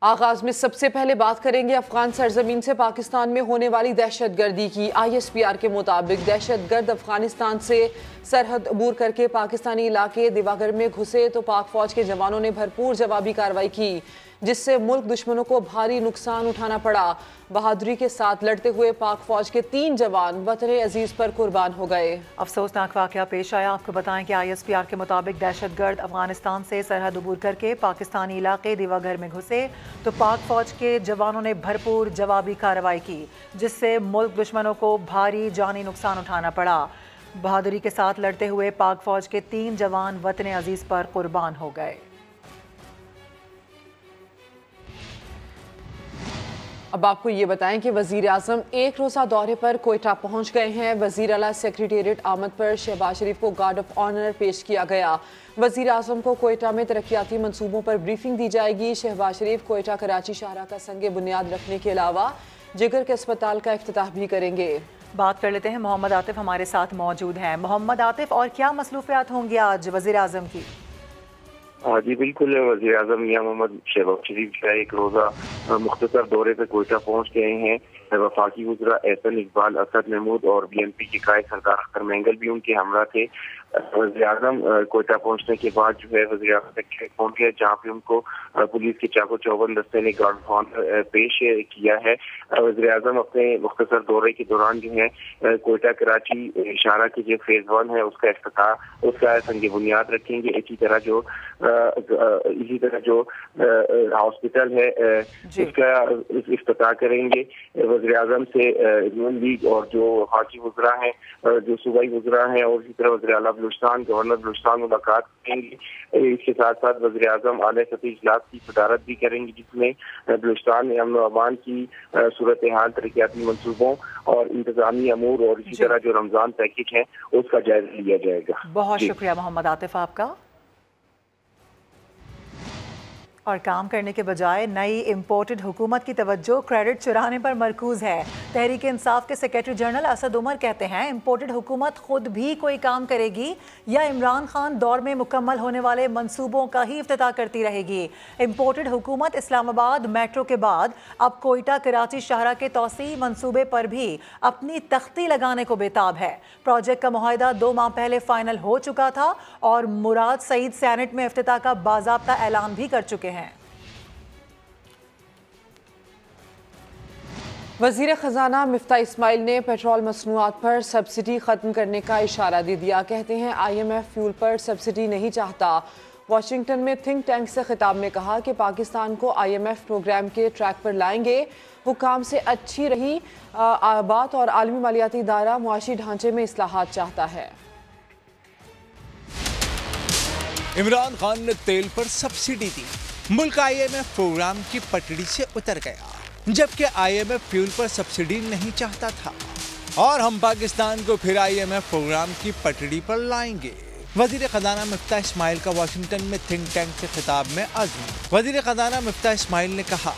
आगाज में सबसे पहले बात करेंगे अफगान सरजमीन से पाकिस्तान में होने वाली दहशतगर्दी की। ISPR के मुताबिक दहशतगर्द अफगानिस्तान से सरहद अबूर करके पाकिस्तानी इलाके दिवागर में घुसे तो पाक फौज के जवानों ने भरपूर जवाबी कार्रवाई की, जिससे मुल्क दुश्मनों को भारी नुकसान उठाना पड़ा। बहादुरी के साथ लड़ते हुए पाक फौज के 3 जवान वतन अजीज पर कुर्बान हो गए। अफसोसनाक वाकया पेश आया। आपको बताएं कि ISPR के मुताबिक दहशतगर्द अफगानिस्तान से सरहद अबूर करके पाकिस्तानी इलाके दिवागर में घुसे तो पाक फौज के जवानों ने भरपूर जवाबी कार्रवाई की, जिससे मुल्क दुश्मनों को भारी जानी नुकसान उठाना पड़ा। बहादुरी के साथ लड़ते हुए पाक फौज के 3 जवान वतन अजीज पर कुर्बान हो गए। अब आपको ये बताएं कि वजीर आजम एक रोज़ा दौरे पर कोयटा पहुंच गए हैं। वजीर आला सेक्रेटेरिएट आमद पर शहबाज शरीफ को गार्ड ऑफ ऑनर पेश किया गया। वजीर आजम को कोयटा में तरक्याती मंसूबों पर ब्रीफिंग दी जाएगी। शहबाज शरीफ कोयटा कराची शाहराह का संग बुनियाद रखने के अलावा जिगर के अस्पताल का इफ्तिताह भी करेंगे। बात कर लेते हैं, मोहम्मद आतिफ हमारे साथ मौजूद हैं। मोहम्मद आतिफ, और क्या मसरूफियात होंगी आज वजीर आजम की? जी बिल्कुल, वज़ीर आज़म मियां मोहम्मद शहबाज शरीफ का एक रोज़ा मुख्तसर दौरे पर कोयटा पहुंच गए हैं। वफाकी वज़रा एहसन इकबाल, असद महमूद और BNP के कायद सरदार अख्तर मैंगल भी उनके हमरा थे। वज़ीर आज़म कोयटा पहुंचने के बाद जो है वज़ीर आज़म सेक्रेटेरिएट पहुंच गए, जहाँ पे उनको पुलिस के चाको चौबंद दस्ते ने गार्ड ऑफ ऑनर पेश किया है। वज़ीर आज़म अपने मुख्तसर दौरे के दौरान जो है कोयटा कराची शाहराह की जो फेज 1 है उसका संग बुनियाद रखेंगे। इसी तरह जो हॉस्पिटल है उसका इफ्तिताह करेंगे। वज़ीर आज़म से यूनियन लीग और जो हाकी वज़रा हैं, जो सूबाई वज़रा हैं, और इसी तरह वज़ीर आला बलूचिस्तान, गवर्नर बलूचिस्तान मुलाकात करेंगे। इसके साथ साथ वज़ीर आज़म आला सतही इजलास की सदारत भी करेंगे, जिसमें बलूचिस्तान में अमन अमान की सूरत हाल, तरक्याती मनसूबों और इंतजामी अमूर और इसी तरह जो रमज़ान पैकेज है उसका जायजा लिया जाएगा। बहुत शुक्रिया मोहम्मद आतिफ आपका। और काम करने के बजाय नई इम्पोर्टेड हुकूमत की तवज्जो क्रेडिट चुराने पर मरकूज है। तहरीक इंसाफ के सेक्रेटरी जनरल असद उमर कहते हैं इम्पोर्टेड हुकूमत खुद भी कोई काम करेगी या इमरान खान दौर में मुकम्मल होने वाले मंसूबों का ही इफ्तिताह करती रहेगी। इम्पोर्टेड हुकूमत इस्लामाबाद मेट्रो के बाद अब कोयटा कराची शाहराह के तौसी मंसूबे पर भी अपनी तख्ती लगाने को बेताब है। प्रोजेक्ट का मुआहिदा 2 माह पहले फाइनल हो चुका था और मुराद सईद सेनेट में इफ्तिताह का बाज़ाब्ता ऐलान भी कर चुके हैं। वज़ीर ख़जाना मिफ्ता इस्माइल ने पेट्रोल मसनूआत पर सब्सिडी ख़त्म करने का इशारा दे दिया। कहते हैं IMF फ्यूल पर सब्सिडी नहीं चाहता। वाशिंगटन में थिंक टैंक से खिताब में कहा कि पाकिस्तान को IMF प्रोग्राम के ट्रैक पर लाएंगे। हुकाम से अच्छी रही बात और आलमी मालियाती इदारा मुआशी ढांचे में इस्लाहात चाहता है। इमरान खान ने तेल पर सब्सिडी दी, मुल्क IMF प्रोग्राम की पटड़ी से उतर गया, जबकि IMF फ्यूल पर सब्सिडी नहीं चाहता था और हम पाकिस्तान को फिर IMF प्रोग्राम की पटड़ी पर लाएंगे। वजीर खजाना मिफ्ता इस्माइल का वाशिंगटन में थिंक टैंक से खिताब में अज़्म। वजीर खजाना मिफ्ता इस्माइल ने कहा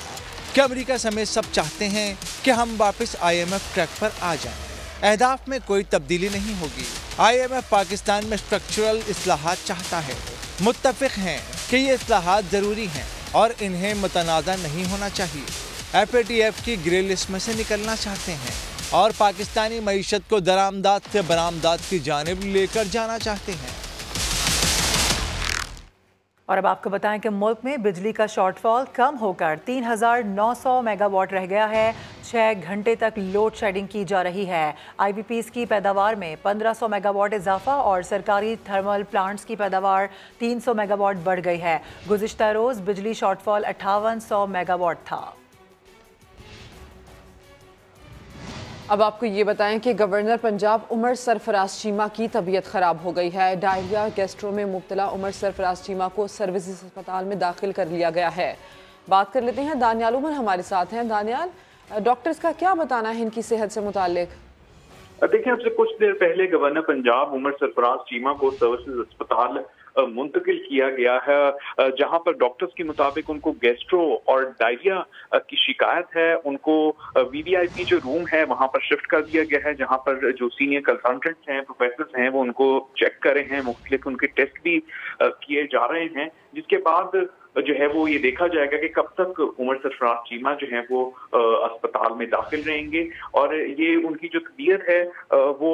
कि अमेरिका समेत सब चाहते हैं कि हम वापस IMF ट्रैक पर आ जाएं। अहदाफ में कोई तब्दीली नहीं होगी। IMF पाकिस्तान में स्ट्रक्चरल इस्लाहात चाहता है। मुत्तफिक हैं कि ये इस्लाहात ज़रूरी हैं और इन्हें मुतनाज़ा नहीं होना चाहिए। FATF की ग्रे लिस्ट में से निकलना चाहते हैं और पाकिस्तानी मईशत को दरामदाद से बरामदाद की जानिब लेकर जाना चाहते हैं। और अब आपको बताएं कि मुल्क में बिजली का शॉर्टफॉल कम होकर 3900 मेगावाट रह गया है। 6 घंटे तक लोड शेडिंग की जा रही है। IPPs की पैदावार में 1500 मेगावाट इजाफा और सरकारी थर्मल प्लांट्स की पैदावार 300 मेगावाट बढ़ गई है। गुज़िश्ता रोज़ बिजली शॉर्टफॉल 5800 मेगावाट था। अब आपको ये बताएं कि गवर्नर पंजाब उमर सरफराज चीमा की तबीयत ख़राब हो गई है। डायरिया गैस्ट्रो में मुब्तला उमर सरफराज चीमा को सर्विसेज अस्पताल में दाखिल कर लिया गया है। बात कर लेते हैं, दानियाल उमर हमारे साथ हैं। दानियाल, डॉक्टर्स का क्या बताना है इनकी सेहत से मुतालिक? देखिए, अब से कुछ देर पहले गवर्नर पंजाब उमर सरफराज चीमा को सर्विसेज अस्पताल मुंतकिल किया गया है, जहां पर डॉक्टर्स के मुताबिक उनको गैस्ट्रो और डायरिया की शिकायत है। उनको VVIP जो रूम है वहां पर शिफ्ट कर दिया गया है, जहां पर जो सीनियर कंसल्टेंट्स हैं, प्रोफेसर हैं, वो उनको चेक कर रहे हैं। मुख्तलिफ उनके टेस्ट भी किए जा रहे हैं, जिसके बाद जो है वो ये देखा जाएगा कि कब तक उमर सरफराज चीमा जो है वो अस्पताल में दाखिल रहेंगे। और ये उनकी जो तबीयत है वो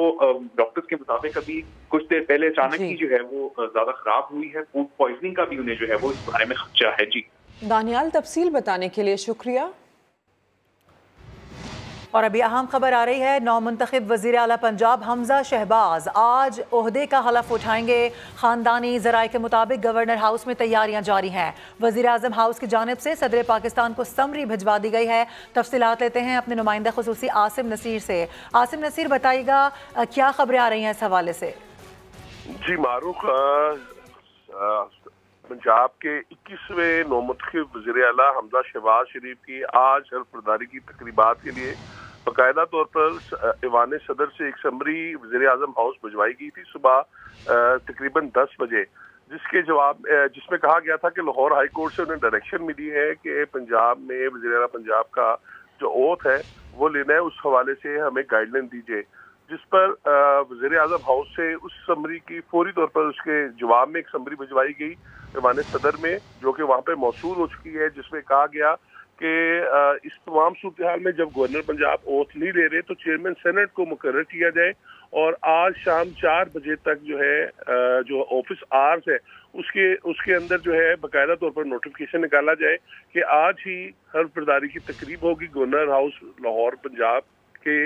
डॉक्टर्स के मुताबिक अभी कुछ देर पहले अचानक ही जो है वो ज्यादा खराब हुई है। फूड पॉइजनिंग का भी उन्हें जो है वो इस बारे में खदशा है। जी दानियाल, तफसील बताने के लिए शुक्रिया। और अभी अहम खबर आ रही है, नौमुंतखब वज़ीर आला पंजाब हमजा शहबाज आज ओहदे का हलफ उठाएंगे। खानदानी ज़राए के मुताबिक गवर्नर हाउस में तैयारियां जारी हैं। वज़ीर आज़म हाउस की जानिब से सदर पाकिस्तान को समरी भिजवा दी गई है। तफसीलात लेते हैं अपने नुमाइंदा खुसूसी आसिम नसीर से। आसिम नसीर, बताइएगा क्या खबरें आ रही हैं इस हवाले से? जी मारूख, पंजाब के 21वें नौमुंतखब वज़ीर आला हमजा शहबाज शरीफ की आज हल्फबरदारी की तकरीबात के लिए बाकायदा तौर पर ईवान सदर से एक समरी वज़ीर आज़म हाउस भिजवाई गई थी सुबह तकरीबन 10 बजे, जिसके जवाब जिसमें कहा गया था कि लाहौर हाई कोर्ट से उन्हें डायरेक्शन मिली है कि पंजाब में वज़ीर आला पंजाब का जो ओथ है वो लेना है, उस हवाले से हमें गाइडलाइन दीजिए। जिस पर वज़ीर आज़म हाउस से उस समरी की फौरी तौर पर उसके जवाब में एक समरी भिजवाई गई ईवान सदर में, जो कि वहाँ पे मौसूल हो चुकी है, जिसमें कहा गया कि इस तमाम सूरत हाल में जब गवर्नर पंजाब ओथ नहीं ले रहे तो चेयरमैन सेनेट को मुकर्रर किया जाए और आज शाम 4 बजे तक जो है जो ऑफिस आवर्स है उसके अंदर जो है बाकायदा तौर पर नोटिफिकेशन निकाला जाए कि आज ही हल्फबरदारी की तकरीब होगी गवर्नर हाउस लाहौर पंजाब के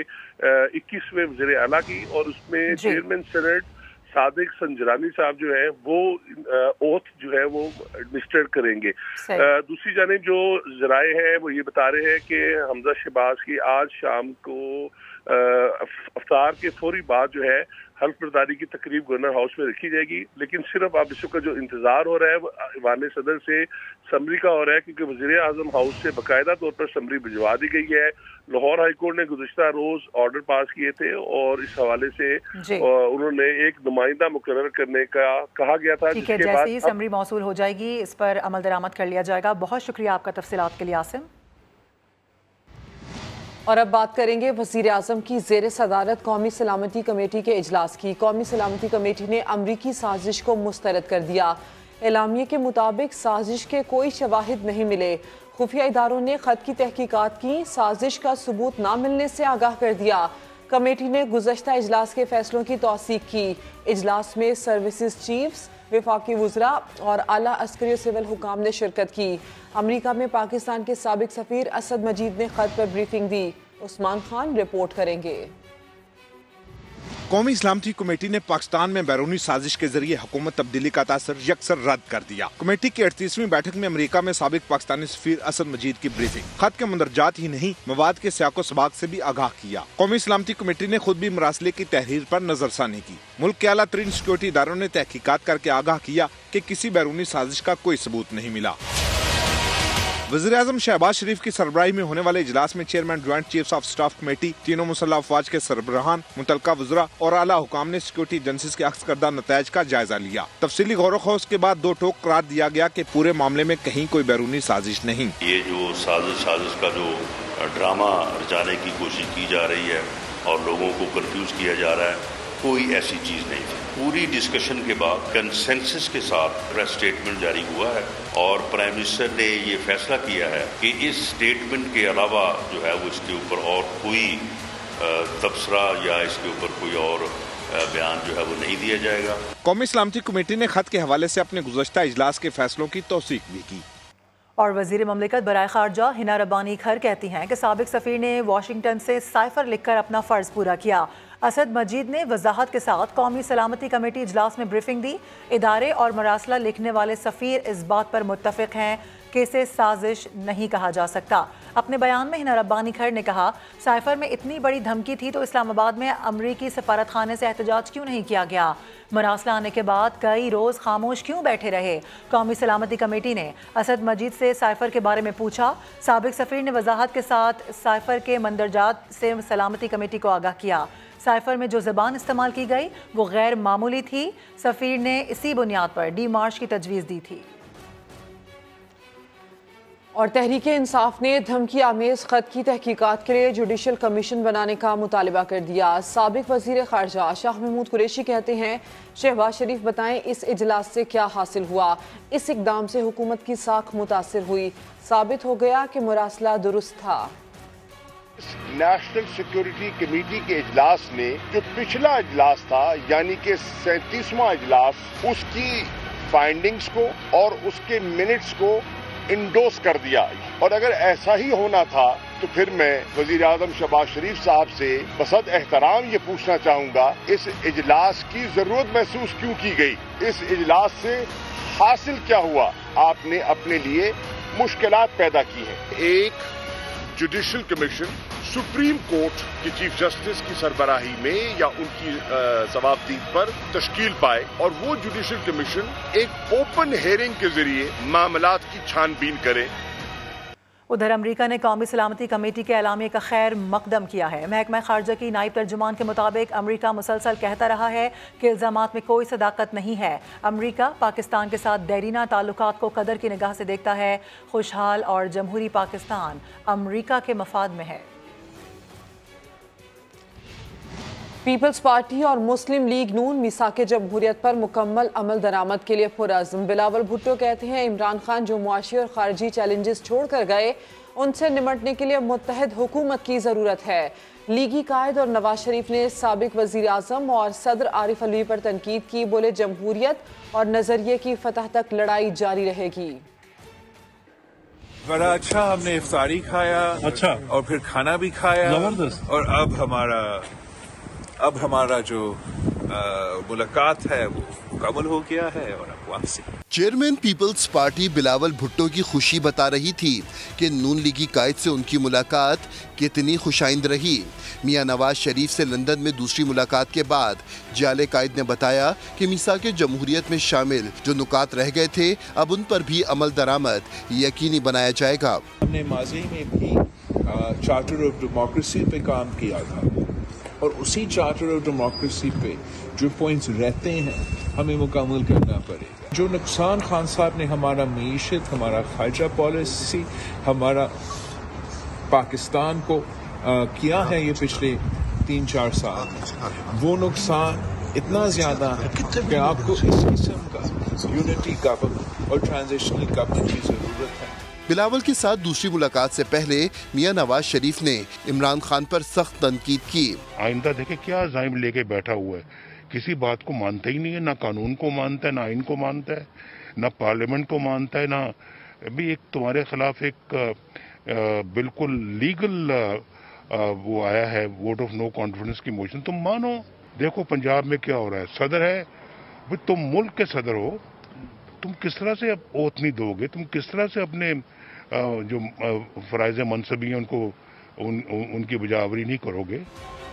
21वें वज़ीर आला की, और उसमें चेयरमैन सेनेट सादिक संजरानी साहब जो है वो ओथ जो है वो एडमिनिस्ट्रेट करेंगे। दूसरी जानिब जो जराए हैं वो ये बता रहे हैं कि हमजा शहबाज की आज शाम को अफ्तार के फौरी बाद जो है हल्फबरदारी की तकरीब गवर्नर हाउस में रखी जाएगी। लेकिन सिर्फ अब इसका जो इंतजार हो रहा है वो ईवान सदर से समरी का हो रहा है, क्योंकि वज़ीर आज़म हाउस से बाकायदा तौर पर समरी भिजवा दी गई है। लाहौर हाई कोर्ट ने गुज़िश्ता रोज ऑर्डर पास किए थे और इस हवाले से उन्होंने एक नुमाइंदा मुकर्रर करने का कहा गया था। ठीक है, जैसे ही समरी मौसूल हो जाएगी इस पर अमल दरामद कर लिया जाएगा। बहुत शुक्रिया आपका तफसीलात के लिए आसिम। और अब बात करेंगे वज़ीर आज़म की ज़ेर सदारत कौमी सलामती कमेटी के इजलास की। कौमी सलामती कमेटी ने अमरीकी साजिश को मुस्तरद कर दिया। एलामिया के मुताबिक साजिश के कोई शवाहिद नहीं मिले। खुफिया इदारों ने ख़त की तहकीकात की, साजिश का सबूत ना मिलने से आगाह कर दिया। कमेटी ने गुज़श्ता इजलास के फैसलों की तौसीक की। इजलास में सर्विसेज चीफ्स, वफाकी वुज़रा और आला अस्करी सिविल हुकाम ने शिरकत की। अमरीका में पाकिस्तान के साबिक सफ़ीर असद मजीद ने ख़त पर ब्रीफिंग दी। उस्मान खान रिपोर्ट करेंगे। कौमी सलामती कमेटी ने पाकिस्तान में बैरूनी साजिश के जरिए हुकूमत तब्दीली का तासर यकसर रद्द कर दिया। कमेटी की 38वीं बैठक में अमेरिका में साबिक पाकिस्तानी सफीर असद मजीद की ब्रीफिंग, खत के मंदरजात ही नहीं मवाद के सियाको सबाक से भी आगाह किया। कौमी सलामती कमेटी ने खुद भी मरासले की तहरीर पर नजरसानी की। मुल्क के आला तरीन सिक्योरिटी इदारों ने तहकीकात करके आगाह किया कि किसी बैरूनी साजिश का कोई सबूत नहीं मिला। वज़ीर आज़म शहबाज शरीफ की सरबराही में होने वाले इजलास में chairman joint chiefs of staff committee, तीनों मुसल्लह अफवाज के सरबराहान, मुतलका वज़रा और आला हुकाम ने सिक्योरिटी एजेंसीज के अख्ज़ करदा नतायज का जायजा लिया। तफसीली गौर खौज के बाद 2 टोक करार दिया गया कि पूरे मामले में कहीं कोई बैरूनी साजिश नहीं। ये जो साजिश का जो ड्रामा रचाने की कोशिश की जा रही है और लोगों को कंफ्यूज किया जा रहा है, कोई ऐसी चीज़ नहीं थी। पूरी डिस्कशन के बाद कंसेंसस के साथ प्रेस स्टेटमेंट जारी हुआ है और प्राइम मिनिस्टर ने ये फैसला किया है कि इस स्टेटमेंट के अलावा जो है वो इसके ऊपर और कोई तबसरा या इसके ऊपर कोई और बयान जो है वो नहीं दिया जाएगा। कौमी सलामती कमेटी ने खत के हवाले से अपने गुज़श्ता इजलास के फैसलों की तौसीक भी की। और वज़ीर ममलिकत बराए खारजा हिना रब्बानी खर कहती हैं कि साबिक सफ़ीर ने वाशिंगटन से साइफर लिखकर अपना फ़र्ज़ पूरा किया। असद मजीद ने वजाहत के साथ कौमी सलामती कमेटी इजलास में ब्रीफिंग दी। इदारे और मरासला लिखने वाले सफ़ीर इस बात पर मुत्तफ़िक़ हैं कि इसे साजिश नहीं कहा जा सकता। अपने बयान में हिना रब्बानी खर ने कहा, साइफर में इतनी बड़ी धमकी थी तो इस्लामाबाद में अमरीकी सफारत खाने से एहतजाज क्यों नहीं किया गया? मरासला आने के बाद कई रोज़ खामोश क्यों बैठे रहे? कौमी सलामती कमेटी ने असद मजीद से साइफर के बारे में पूछा। साबिक सफ़ीर ने वजाहत के साथ साइफर के मंदरजात से सलामती कमेटी को आगाह किया। साइफर में जो ज़बान इस्तेमाल की गई वो गैर मामूली थी। सफ़ीर ने इसी बुनियाद पर डी मार्च की तजवीज़ दी थी। और तहरीक इंसाफ ने धमकी आमेज खत की तहकीकात के लिए जुडिशल कमीशन बनाने का मुतालबा कर दिया। साबिक वजीर खारजा शाह महमूद कुरैशी कहते हैं, शहबाज शरीफ बताएं इस इजलास से क्या हासिल हुआ। इस इकदाम से हुकूमत की साख मुतासिर हुई, साबित हो गया कि मुरासला दुरुस्त था। नेशनल सिक्योरिटी कमेटी के इजलास में जो पिछला इजलास था यानी कि 37वां इजलास, उसकी फाइंडिंग्स को और उसके मिनट्स को इंडोर्स कर दिया। और अगर ऐसा ही होना था तो फिर मैं वजीर आजम शहबाज शरीफ साहब से बसद एहतराम ये पूछना चाहूंगा, इस इजलास की जरूरत महसूस क्यों की गई? इस इजलास से हासिल क्या हुआ? आपने अपने लिए मुश्किलात पैदा की हैं। एक जुडिशल कमीशन सुप्रीम कोर्ट के चीफ जस्टिस की सरबराही में या उनकी जवाबदीद पर तश्कील पाए और वो जुडिशल कमीशन एक ओपन हेयरिंग के जरिए मामलात की छानबीन करे। उधर अमरीका ने कौमी सलामती कमेटी के एलामिया का खैर मकदम किया है। महकमा खारजा की नायब तर्जुमान के मुताबिक अमरीका मुसलसल कहता रहा है कि इल्जामात में कोई सदाकत नहीं है। अमरीका पाकिस्तान के साथ देरीना ताल्लुकात को कदर की निगाह से देखता है। खुशहाल और जमहूरी पाकिस्तान अमरीका के मफाद में है। पीपल्स पार्टी और मुस्लिम लीग नून मिसाके जमहूरियत पर मुकम्मल अमल दरामद के लिए पुरअज़्म। बिलावल भुट्टो कहते हैं, इमरान खान जो मुआशी और खारजी चैलेंजेस छोड़कर गए, उनसे निमटने के लिए मुत्तहिद हुकूमत की ज़रूरत है। लीगी कायद और नवाज शरीफ ने साबिक वज़ीर आज़म और सदर आरिफ अलवी पर तनकीद की। बोले, जमहूरियत और नजरिए की फतह तक लड़ाई जारी रहेगी। बड़ा अच्छा, हमने इफ्तारी खाया, अच्छा, और फिर खाना भी खाया, जबरदस्त। और अब हमारा जो मुलाकात है वो मुकम्मल हो गया है और अब वापसी। चेयरमैन पीपल्स पार्टी बिलावल भुट्टो की खुशी बता रही थी कि नून लीगी कायद से उनकी मुलाकात कितनी खुशाइंद रही। मियां नवाज शरीफ से लंदन में दूसरी मुलाकात के बाद जाले कायद ने बताया कि मिसाके जमहूरियत में शामिल जो नुकात रह गए थे, अब उन पर भी अमल दरामद यकीनी बनाया जाएगा। हमने माजी में भी चार्टर ऑफ डेमोक्रेसी पे काम किया था और उसी चार्टर ऑफ डेमोक्रेसी पे जो पॉइंट्स रहते हैं हमें मुकम्मल करना पड़ेगा। जो नुकसान खान साहब ने हमारा मईशत, हमारा खारजा पॉलिसी, हमारा पाकिस्तान को किया है ये पिछले 3-4 साल, वो नुकसान इतना ज्यादा है कि आपको इस किस्म का यूनिटी गवर्नमेंट और ट्रांजिशनल गवर्नमेंट की जरूरत है। बिलावल के साथ दूसरी मुलाकात से पहले मियां नवाज शरीफ ने इमरान खान पर सख्त तनकीद की। आइंदा देखे क्या जाइम लेके बैठा हुआ है, किसी बात को मानता ही नहीं है, ना कानून को मानता है, ना आइन को मानता है, ना पार्लियामेंट को मानता है, ना अभी एक तुम्हारे खिलाफ एक बिल्कुल लीगल वो आया है वोट ऑफ नो कॉन्फिडेंस की मोशन, तुम मानो। देखो पंजाब में क्या हो रहा है, सदर है, तुम मुल्क के सदर हो, तुम किस तरह से अब ओथ नहीं दोगे, तुम किस तरह से अपने जो फराइज मनसबी हैं उनको उनकी बजावरी नहीं करोगे,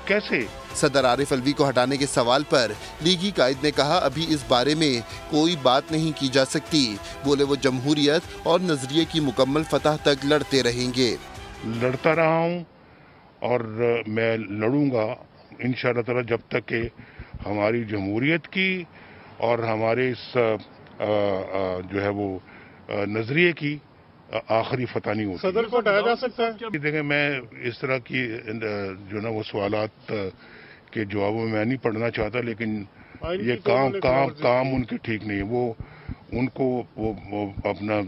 कैसे? सदर आरिफ अलवी को हटाने के सवाल पर लीगी कायद ने कहा, अभी इस बारे में कोई बात नहीं की जा सकती। बोले, वो जमहूरियत और नजरिए की मुकम्मल फतह तक लड़ते रहेंगे। लड़ता रहा हूँ और मैं लड़ूंगा इंशाअल्लाह ताला जब तक कि हमारी जमहूरियत की और हमारे इस जो है वो नजरिए की आखिरी फतह नहीं होती। सदर को हटाया जा सकता है? देखें, मैं इस तरह की जो ना वो सवालात के जवाबों में मैं नहीं पढ़ना चाहता, लेकिन ये काम उनके ठीक नहीं है। वो उनको वो अपना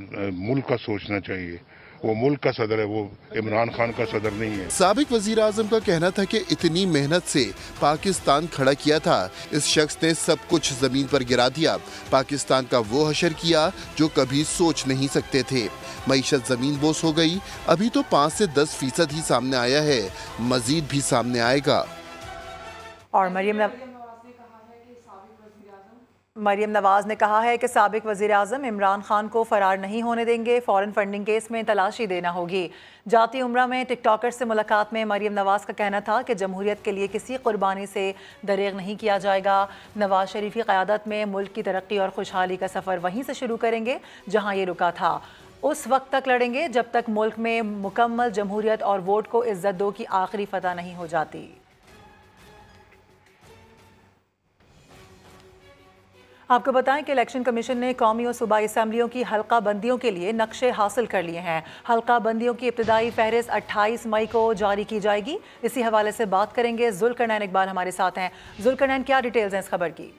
मुल्क का सोचना चाहिए। वो मुल्क का सदर है, वो इमरान खान का सदर नहीं है। साबिक वजीर आजम का कहना था कि इतनी मेहनत से पाकिस्तान खड़ा किया था, इस शख्स ने सब कुछ जमीन पर गिरा दिया। पाकिस्तान का वो हशर किया जो कभी सोच नहीं सकते थे। मईशत जमीन बोस हो गई। अभी तो 5 से 10% ही सामने आया है, मजीद भी सामने आएगा। और मरियम नवाज ने कहा है कि साबिक वज़ीर आज़म इमरान खान को फरार नहीं होने देंगे। फॉरेन फंडिंग केस में तलाशी देना होगी। जाती उम्रा में टिकटॉकर से मुलाकात में मरियम नवाज का कहना था कि जमहूरियत के लिए किसी कुर्बानी से दरेग नहीं किया जाएगा। नवाज शरीफ की क़यादत में मुल्क की तरक्की और खुशहाली का सफ़र वहीं से शुरू करेंगे जहाँ ये रुका था। उस वक्त तक लड़ेंगे जब तक मुल्क में मुकम्मल जमहूरियत और वोट को इज्जत दो की आखिरी फतह नहीं हो जाती। आपको बताएं कि इलेक्शन कमीशन ने कौमी और सूबाई असम्बलियों की हल्का बंदियों के लिए नक्शे हासिल कर लिए हैं। हल्का बंदियों की इब्तदाई फहरिस्त 28 मई को जारी की जाएगी। इसी हवाले से बात करेंगे, जुल्करनैन इकबाल हमारे साथ हैं। जुल्करनैन, क्या डिटेल्स हैं इस खबर की?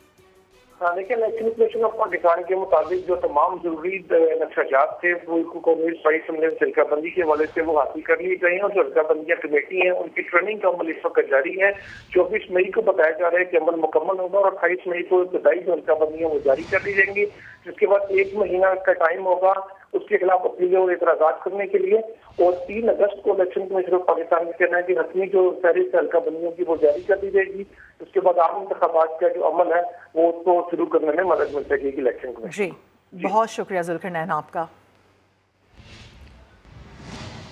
देखिए, इलेक्शन कमीशन ऑफ पाकिस्तान के मुताबिक जो तमाम जरूरी नक्शाजात थे वो कौमी सूबाई असम्बली में हल्काबंदी के हवाले से वो हासिल कर लिए गए हैं और जो हल्काबंदियाँ कमेटी है उनकी ट्रेनिंग का अमल इस वक्त जारी है। 24 मई को बताया जा रहा है कि अमल मुकम्मल होगा और 28 मई को इब्तदाई जो हल्काबंदियाँ वो जारी कर दी जाएंगी, जिसके बाद 1 महीना का टाइम होगा उसके खिलाफ अपीलें और एतराज़ात करने के लिए। और 3 अगस्त को इलेक्शन कमीशन ऑफ पाकिस्तान का कहना है कि हतमी जो फहरिस्त हल्काबंदियों की वो जारी कर दी जाएगी। उसके बाद आम इंतखाबात का जो अमल है वो उसको शुरू करने में मदद मिल सकेगी इलेक्शन कमीशन। जी, बहुत शुक्रिया जुल्करनैन आपका।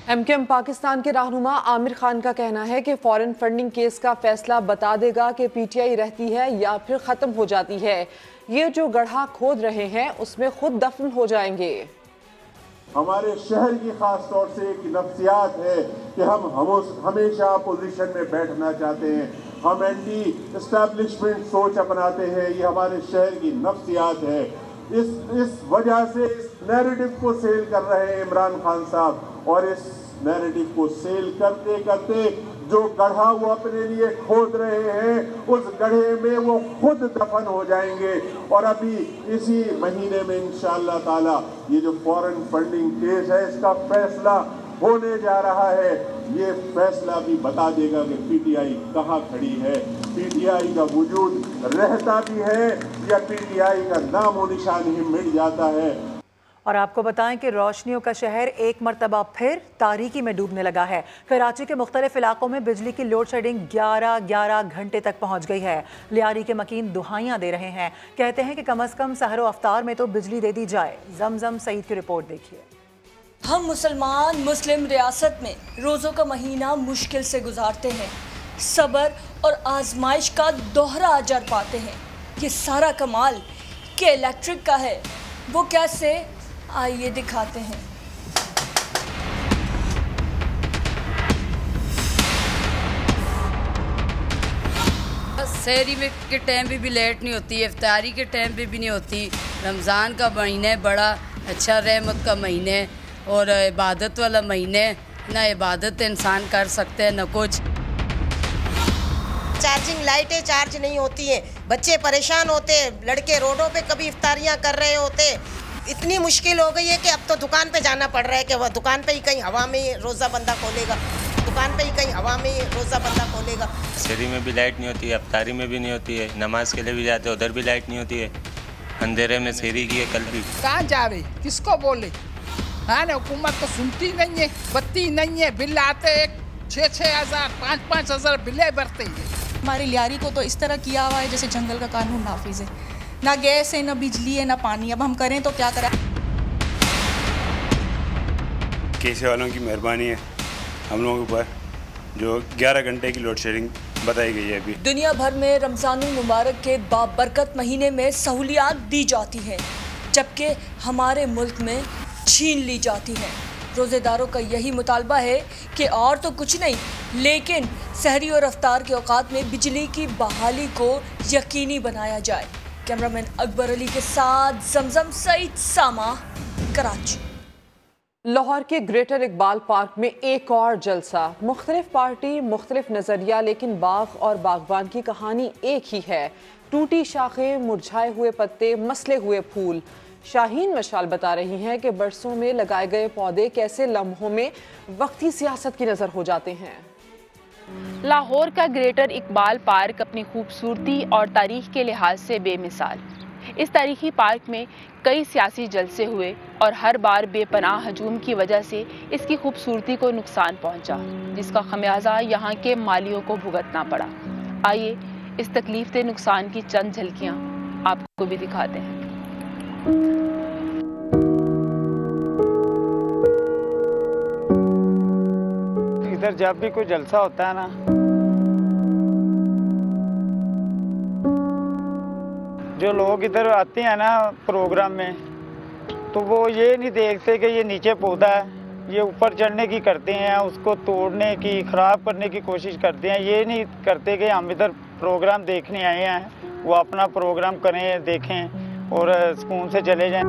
एमकेएम पाकिस्तान के रहनुमा आमिर खान का कहना है कि फॉरेन फंडिंग केस का फैसला बता देगा कि पीटीआई रहती है या फिर खत्म हो जाती है। ये जो गड्ढा खोद रहे हैं उसमें खुद दफन हो जाएंगे। हमारे शहर की खास तौर से एक नफ्सियात है कि हम हमेशा अपोजिशन में बैठना चाहते हैं, हम एंटी एस्टैब्लिशमेंट सोच अपनाते हैं। ये हमारे शहर की नफ्सियात है। इस वजह से इस नैरेटिव को सेल कर रहे हैं इमरान खान साहब, और इस नैरेटिव को सेल करते करते जो गड्ढा वो अपने लिए खोद रहे हैं उस गड्ढे में वो खुद दफन हो जाएंगे। और अभी इसी महीने में इंशाअल्लाह ताला ये जो फॉरेन फंडिंग केस है इसका फैसला होने जा रहा है। ये फैसला भी बता देगा कि पीटीआई कहाँ खड़ी है, पीटीआई का वजूद रहता भी है या पीटीआई का नामो निशान ही मिट जाता है। और आपको बताएं कि रोशनियों का शहर एक मरतबा फिर तारीकी में डूबने लगा है। कराची के मुख्तलिफ इलाकों में बिजली की लोड शेडिंग 11 घंटे तक पहुंच गई है। लियारी के मकीन दुहाइयां दे रहे हैं, कहते हैं कि कम अज कम सहर अफ्तार में तो बिजली दे दी जाए। जमजम सईद की रिपोर्ट देखिए। हम मुस्लिम रियासत में रोज़ों का महीना मुश्किल से गुजारते हैं, सब्र और आजमाइश का दोहरा अजर पाते हैं। ये सारा कमाल के इलेक्ट्रिक का है, वो कैसे, आइए दिखाते हैं। सहरी में के टाइम पे भी लेट नहीं होती, इफ्तारी के टाइम पे भी नहीं होती। रमज़ान का महीना है, बड़ा अच्छा रहमत का महीना है और इबादत वाला महीना है। ना इबादत इंसान कर सकते हैं ना कुछ। चार्जिंग लाइटें चार्ज नहीं होती हैं, बच्चे परेशान होते हैं, लड़के रोडों पे कभी इफ्तारियां कर रहे होते। इतनी मुश्किल हो गई है कि अब तो दुकान पे जाना पड़ रहा है कि वह दुकान पे ही कहीं हवा में ही रोज़ा बंदा खोलेगा, दुकान पे ही कहीं हवा में ही रोज़ा बंदा खोलेगा। शहरी में भी लाइट नहीं होती है, इफ्तारी में भी नहीं होती है, नमाज के लिए भी जाते हैं उधर भी लाइट नहीं होती है। अंधेरे में शहरी की है कल भी। कहाँ जा रही, किसको बोले? हाँ ना, हुकूमत तो सुनती नहीं है, बत्ती नहीं है, बिल आते 6-6 हज़ार 5-5 हज़ार बिलें भरते हैं। हमारी लियारी को तो इस तरह किया हुआ है जैसे जंगल का कानून नाफिज है, ना गैस है, ना बिजली है, ना पानी। अब हम करें तो क्या करें? केस वालों की मेहरबानी है हम लोगों के ऊपर, जो 11 घंटे की लोड शेडिंग बताई गई है। अभी दुनिया भर में रमज़ानुल मुबारक के बाबरकत महीने में सहूलियात दी जाती हैं, जबकि हमारे मुल्क में छीन ली जाती हैं। रोज़ेदारों का यही मुतालबा है कि और तो कुछ नहीं, लेकिन सहरी और अफ्तार के औकात में बिजली की बहाली को यकीनी बनाया जाए। कैमरामैन अकबर अली के साथ जमजम सईद, सामा, कराची। लाहौर के ग्रेटर इकबाल पार्क में एक और जलसा। मुख्तलिफ पार्टी, मुख्तलिफ नज़रिया, लेकिन बाग और बागबान की कहानी एक ही है। टूटी शाखें, मुरझाए हुए पत्ते, मसले हुए फूल। शाहीन मशाल बता रही हैं कि बरसों में लगाए गए पौधे कैसे लम्हों में वक्ती सियासत की नज़र हो जाते हैं। लाहौर का ग्रेटर इकबाल पार्क अपनी खूबसूरती और तारीख के लिहाज से बेमिसाल। इस तारीखी पार्क में कई सियासी जलसे हुए और हर बार बेपनाह हजूम की वजह से इसकी खूबसूरती को नुकसान पहुंचा, जिसका खमियाजा यहाँ के मालियों को भुगतना पड़ा। आइए इस तकलीफ दे नुकसान की चंद झलकियाँ आपको भी दिखाते हैं। इधर जब भी कोई जलसा होता है ना, जो लोग इधर आते हैं ना प्रोग्राम में, तो वो ये नहीं देखते कि ये नीचे पौधा है, ये ऊपर चढ़ने की करते हैं, उसको तोड़ने की, ख़राब करने की कोशिश करते हैं। ये नहीं करते कि हम इधर प्रोग्राम देखने आए हैं, वो अपना प्रोग्राम करें, देखें। और सुकून से चले जाएं।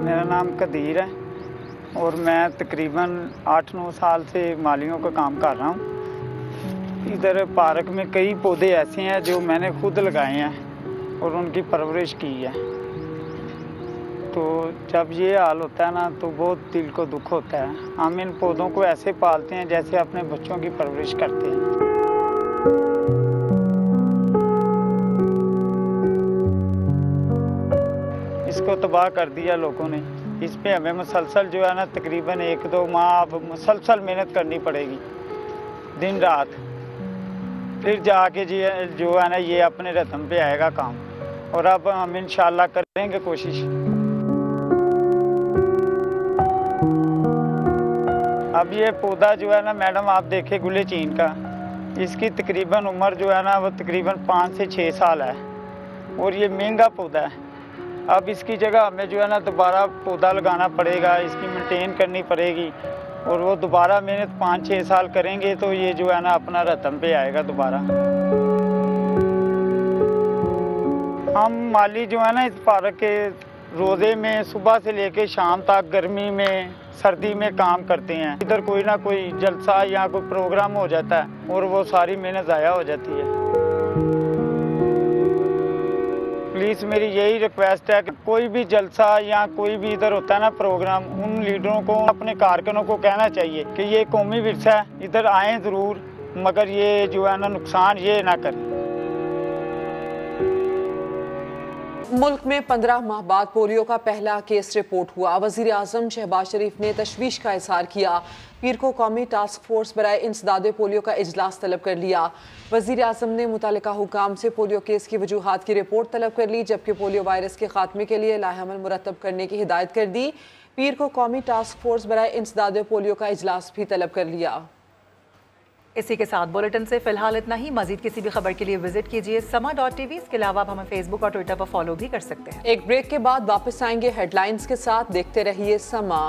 मेरा नाम कदीर है और मैं तकरीबन 8-9 साल से मालियों का काम कर रहा हूँ। इधर पार्क में कई पौधे ऐसे हैं जो मैंने खुद लगाए हैं और उनकी परवरिश की है। तो जब ये हाल होता है ना तो बहुत दिल को दुख होता है। हम इन पौधों को ऐसे पालते हैं जैसे अपने बच्चों की परवरिश करते हैं। इसको तबाह कर दिया लोगों ने। इस पे हमें मुसलसल जो है ना तकरीबन 1-2 माह अब मुसलसल मेहनत करनी पड़ेगी, दिन रात, फिर जाके जो है ना ये अपने रतम पे आएगा काम। और अब हम इंशाल्लाह करेंगे कोशिश। अब ये पौधा जो है ना मैडम आप देखें गुले चीन का, इसकी तकरीबन उम्र जो है ना वो तकरीबन 5 से 6 साल है और ये महंगा पौधा है। अब इसकी जगह हमें जो है ना दोबारा पौधा लगाना पड़ेगा, इसकी मेंटेन करनी पड़ेगी और वो दोबारा मेहनत 5-6 साल करेंगे तो ये जो है ना अपना रतम पे आएगा दोबारा। हम माली जो है ना इस पार्क के रोज़े में सुबह से लेके शाम तक गर्मी में सर्दी में काम करते हैं। इधर कोई ना कोई जलसा या कोई प्रोग्राम हो जाता है और वो सारी मेहनत ज़ाया हो जाती है। प्लीज़ मेरी यही रिक्वेस्ट है कि कोई भी जलसा या कोई भी इधर होता है ना प्रोग्राम, उन लीडरों को अपने कारकुनों को कहना चाहिए कि ये कौमी विरसा है, इधर आएँ ज़रूर, मगर ये जो है ना नुकसान ये ना करें। मुल्क में 15 माह बाद पोलियो का पहला केस रिपोर्ट हुआ। वज़ीर आज़म शहबाज शरीफ ने तशवीश का इजहार किया। पीर को कौमी टास्क फोर्स बराए इंसदाद पोलियो का इजलास तलब कर लिया। वज़ीर आज़म ने मुतल्लिका हुकाम से पोलियो केस की वजूहात की रिपोर्ट तलब कर ली, जबकि पोलियो वायरस के खात्मे के लिए लाहेअमल मुरतब करने की हिदायत कर दी। पीर को कौमी टास्क फोर्स बराए इंसदाद पोलियो का इजलास भी तलब कर लिया। इसी के साथ बुलेटिन से फिलहाल इतना ही। मजीद किसी भी खबर के लिए विजिट कीजिए sama.tv। इसके अलावा आप हमें फेसबुक और ट्विटर पर फॉलो भी कर सकते हैं। एक ब्रेक के बाद वापस आएंगे हेडलाइंस के साथ। देखते रहिए समा।